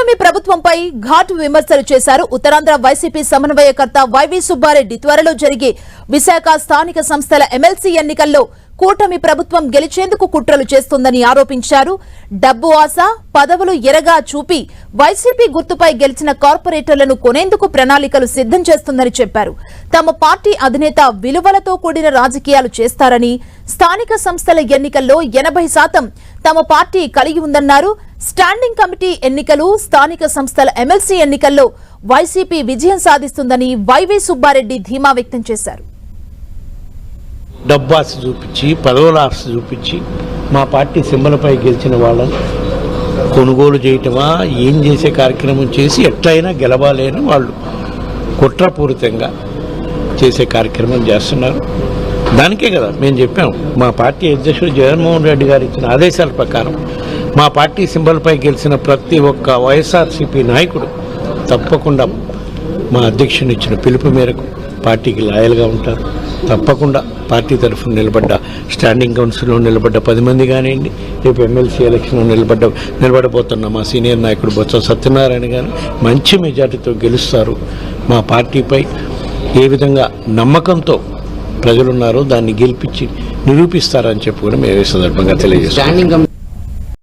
కూటమి ప్రభుత్వంపై ఘాటు విమర్శలు చేశారు ఉత్తరాంధ్ర వైసీపీ సమన్వయకర్త వైవి సుబ్బారెడ్డి. త్వరలో జరిగే విశాఖ స్థానిక సంస్థల ఎమ్మెల్సీ ఎన్నికల్లో కూటమి ప్రభుత్వం గెలిచేందుకు కుట్రలు చేస్తుందని ఆరోపించారు. డబ్బు ఆశ, పదవులు ఎరగా చూపి వైసీపీ గుర్తుపై గెలిచిన కార్పొరేటర్లను కొనేందుకు ప్రణాళికలు సిద్ధం చేస్తుందని చెప్పారు. తమ పార్టీ అధినేత విలువలతో కూడిన రాజకీయాలు చేస్తారని, స్థానిక సంస్థల ఎన్నికల్లో 80% తమ పార్టీ కలిగి ఉందన్నారు. స్టాండింగ్ కమిటీ ఎన్నికలు, స్థానిక సంస్థల ఎమ్మెల్సీ ఎన్నికల్లో వైసీపీ విజయం సాధిస్తుందని వైవి సుబ్బారెడ్డి ధీమా వ్యక్తం చేశారు. డబ్బు ఆశ చూపించి, పదవుల ఆశ చూపించి మా పార్టీ సింబలపై గెలిచిన వాళ్ళని కొనుగోలు చేయటమా, ఏం చేసే కార్యక్రమం చేసి ఎట్లయినా గెలవాలని వాళ్ళు కుట్రపూరితంగా చేసే కార్యక్రమం చేస్తున్నారు. దానికే కదా మేము చెప్పాం, మా పార్టీ అధ్యక్షుడు జగన్మోహన్ రెడ్డి గారు ఇచ్చిన ఆదేశాల ప్రకారం మా పార్టీ సింబల్పై గెలిచిన ప్రతి ఒక్క వైఎస్ఆర్సీపీ నాయకుడు తప్పకుండా మా అధ్యక్షుని ఇచ్చిన పిలుపు మేరకు పార్టీకి లాయల్గా ఉంటారు. తప్పకుండా పార్టీ తరఫున నిలబడ్డ, స్టాండింగ్ కౌన్సిల్లో నిలబడ్డ 10 మంది కానివ్వండి, రేపు ఎమ్మెల్సీ ఎలక్షన్లో నిలబడబోతున్న మా సీనియర్ నాయకుడు బొత్స సత్యనారాయణ గారు మంచి మెజార్టీతో గెలుస్తారు. మా పార్టీపై ఏ విధంగా నమ్మకంతో ప్రజలున్నారో దాన్ని గెలిపించి నిరూపిస్తారని చెప్పి కూడా మేము ఈ సందర్భంగా తెలియజేస్తాం.